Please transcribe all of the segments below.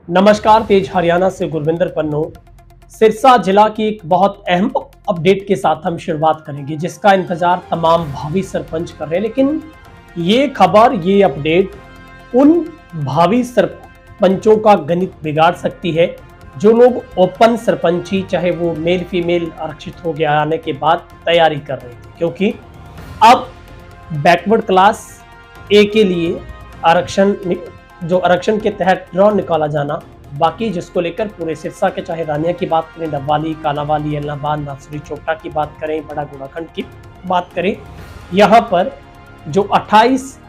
नमस्कार, तेज हरियाणा से गुरविंदर पन्नू। सिरसा जिला की एक बहुत अहम अपडेट के साथ हम शुरुआत करेंगे, जिसका इंतजार तमाम भावी सरपंच कर रहे हैं। लेकिन ये खबर, ये अपडेट उन भावी सरपंचों का गणित बिगाड़ सकती है जो लोग ओपन सरपंची, चाहे वो मेल फीमेल आरक्षित हो गया आने के बाद, तैयारी कर रहे थे। क्योंकि अब बैकवर्ड क्लास ए के लिए आरक्षण, जो आरक्षण के तहत ड्रॉ निकाला जाना बाकी, जिसको लेकर पूरे सिरसा के, चाहे रानिया की बात करें, डबवाली, कालावाली, इलाहाबाद, नासरी चोपटा की बात करें, बड़ा गुड़ाखंड की बात करें, यहाँ पर जो 28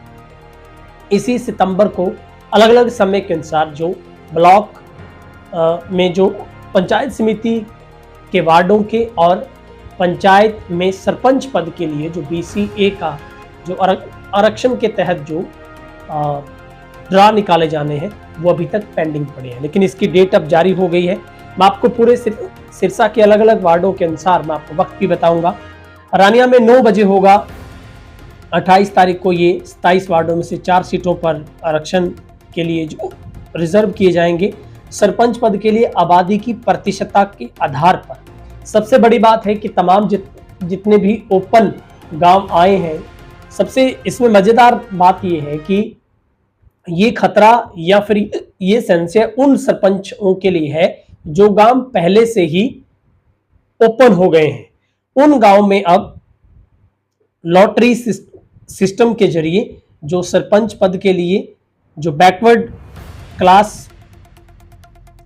इसी सितंबर को अलग अलग समय के अनुसार जो ब्लॉक में जो पंचायत समिति के वार्डों के और पंचायत में सरपंच पद के लिए जो BCA का जो आरक्षण के तहत जो ड्रा निकाले जाने हैं, वो अभी तक पेंडिंग पड़े हैं। लेकिन इसकी डेट अब जारी हो गई है। मैं आपको पूरे सिरसा के अलग अलग वार्डों के अनुसार मैं आपको वक्त भी बताऊंगा। रानिया में 9 बजे होगा 28 तारीख को। ये 27 वार्डों में से 4 सीटों पर आरक्षण के लिए जो रिजर्व किए जाएंगे। सरपंच पद के लिए आबादी की प्रतिशतता के आधार पर सबसे बड़ी बात है कि तमाम जितने भी ओपन गांव आए हैं, सबसे इसमें मजेदार बात यह है कि ये खतरा या फिर ये संशय उन सरपंचों के लिए है जो गांव पहले से ही ओपन हो गए हैं। उन गांव में अब लॉटरी सिस्टम के जरिए जो सरपंच पद के लिए जो बैकवर्ड क्लास,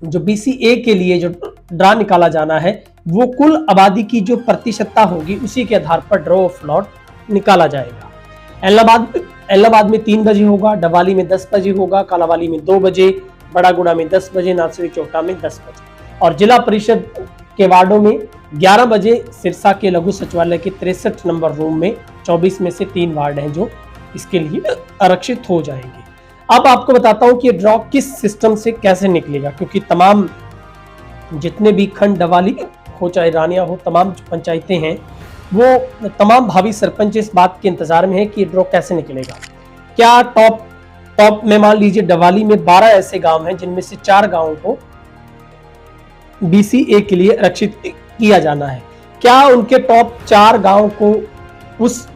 जो BCA के लिए जो ड्रा निकाला जाना है, वो कुल आबादी की जो प्रतिशतता होगी उसी के आधार पर ड्रॉ ऑफ लॉट निकाला जाएगा। इलाहाबाद में 3 बजे होगा, डबवाली में 10 बजे होगा, कालावाली में 2 बजे, बड़ागुड़ा में 10 बजे, नासरी चोपटा में 10 बजे और जिला परिषद के वार्डों में 11 बजे। सिरसा के लघु सचिवालय के 63 नंबर रूम में 24 में से 3 वार्ड हैं जो इसके लिए आरक्षित हो जाएंगे। अब आपको बताता हूं कि ड्रॉ किस सिस्टम से कैसे निकलेगा, क्योंकि तमाम जितने भी खंड, डबवाली हो चाहे रानिया हो, तमाम पंचायतें हैं, वो तमाम भावी सरपंच इस बात के इंतजार में है कि ड्रॉ कैसे निकलेगा। क्या टॉप में मान लीजिए डबवाली में 12 ऐसे गांव हैं जिनमें से 4 गांवों को BCA के लिए आरक्षित किया जाना है। क्या उनके टॉप 4 गांव को उस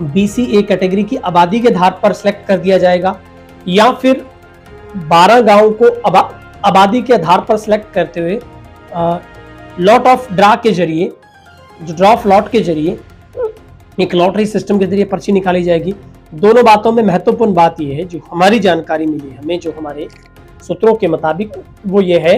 BCA कैटेगरी की आबादी के आधार पर सिलेक्ट कर दिया जाएगा, या फिर 12 गांवों को आबादी के आधार पर सिलेक्ट करते हुए लॉट ऑफ ड्रा के जरिए, जो ड्रॉ ऑफ लॉट के जरिए एक लॉटरी सिस्टम के जरिए पर्ची निकाली जाएगी। दोनों बातों में महत्वपूर्ण बात यह है, जो हमारी जानकारी मिली हमें, जो हमारे सूत्रों के मुताबिक, वो ये है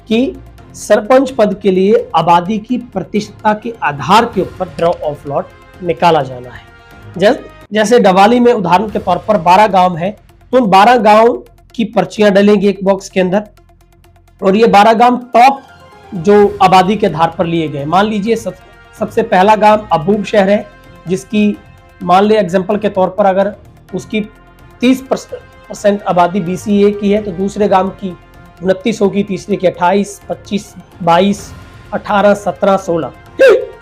कि सरपंच पद के लिए आबादी की प्रतिशतता के आधार के ऊपर ड्रॉ ऑफ लॉट निकाला जाना है। जैसे डबवाली में उदाहरण के तौर पर 12 गांव है, तो उन 12 गांव की पर्चियां डलेंगी एक बॉक्स के अंदर, और ये 12 गांव टॉप जो आबादी के आधार पर लिए गए। मान लीजिए सबसे पहला गांव अबूब शहर है, जिसकी मान ले एग्जांपल के तौर पर अगर उसकी 30% आबादी BCA की है, तो दूसरे गांव की 29 होगी, तीसरे की 28, 25, 22, 18, 17, 16,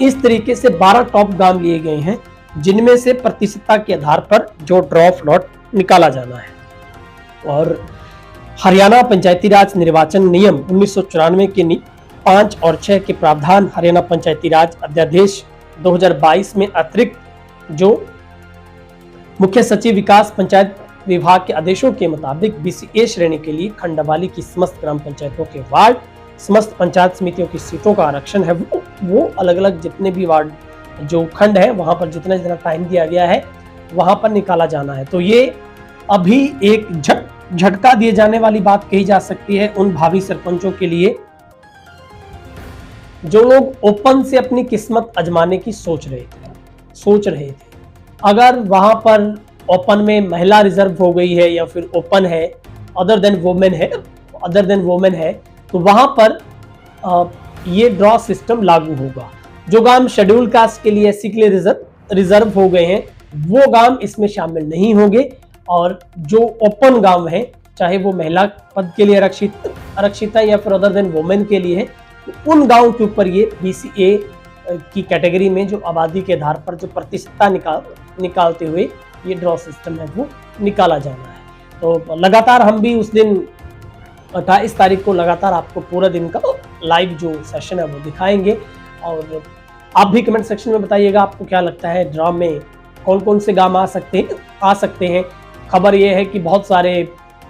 इस तरीके से 12 टॉप गांव लिए गए हैं जिनमें से प्रतिशतता के आधार पर जो ड्रॉ ऑफ लॉट निकाला जाना है। और हरियाणा पंचायती राज निर्वाचन नियम 1994 के 5 और 6 के प्रावधान, हरियाणा पंचायती राज अध्यादेश 2022 में अतिरिक्त जो मुख्य सचिव विकास पंचायत विभाग के आदेशों के मुताबिक BCA श्रेणी के लिए खंड डबवाली की समस्त ग्राम पंचायतों के वार्ड, समस्त पंचायत समितियों की सीटों का आरक्षण है, वो अलग अलग जितने भी वार्ड जो खंड है, वहां पर जितना जितना टाइम दिया गया है वहां पर निकाला जाना है। तो ये अभी एक झटका दिए जाने वाली बात कही जा सकती है उन भावी सरपंचों के लिए जो लोग ओपन से अपनी किस्मत आजमाने की सोच रहे थे। अगर वहां पर ओपन में महिला रिजर्व हो गई है, या फिर ओपन है अदर देन वोमेन है, तो वहां पर ये ड्रॉ सिस्टम लागू होगा। जो गांव शेड्यूल कास्ट के लिए, SC के लिए रिजर्व हो गए हैं, वो गांव इसमें शामिल नहीं होंगे, और जो ओपन गांव है, चाहे वो महिला पद के लिए आरक्षित है या फिर अदर देन वोमेन के लिए है, उन गांवों के ऊपर ये BCA की कैटेगरी में जो आबादी के आधार पर जो प्रतिशतता निकालते हुए ये ड्रॉ सिस्टम है वो निकाला जाना है। तो लगातार हम भी उस दिन 28 तारीख को लगातार आपको पूरा दिन का लाइव जो सेशन है वो दिखाएंगे। और आप भी कमेंट सेक्शन में बताइएगा आपको क्या लगता है, ड्रा में कौन कौन से गांव आ सकते हैं। खबर ये है कि बहुत सारे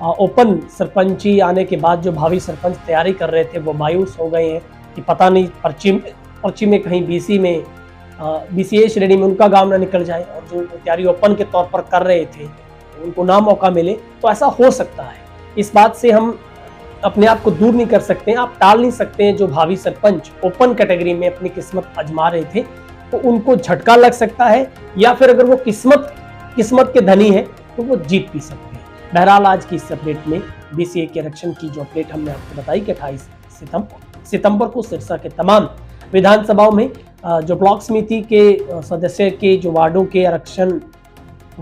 ओपन सरपंची आने के बाद जो भावी सरपंच तैयारी कर रहे थे वो मायूस हो गए हैं कि पता नहीं पर्ची में कहीं BCA श्रेणी में उनका गांव ना निकल जाए, और जो तैयारी ओपन के तौर पर कर रहे थे उनको ना मौका मिले। तो ऐसा हो सकता है, इस बात से हम अपने आप को दूर नहीं कर सकते हैं, आप टाल नहीं सकते हैं। जो भावी सरपंच ओपन कैटेगरी में अपनी किस्मत आजमा रहे थे तो उनको झटका लग सकता है, या फिर अगर वो किस्मत के धनी है तो वो जीत भी सकते हैं। बहरहाल आज की इस अपडेट में BCA के आरक्षण की जो अपडेट हमने आपको बताई कि 28 सितंबर को सिरसा के तमाम विधानसभाओं में जो ब्लॉक समिति के सदस्य के जो वार्डों के आरक्षण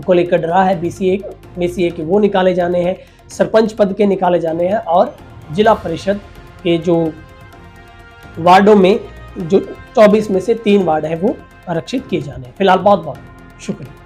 को लेकर ड्रा है BCA के वो निकाले जाने हैं, सरपंच पद के निकाले जाने हैं, और जिला परिषद के जो वार्डों में जो 24 में से 3 वार्ड है वो आरक्षित किए जाने हैं। फिलहाल बहुत बहुत शुक्रिया।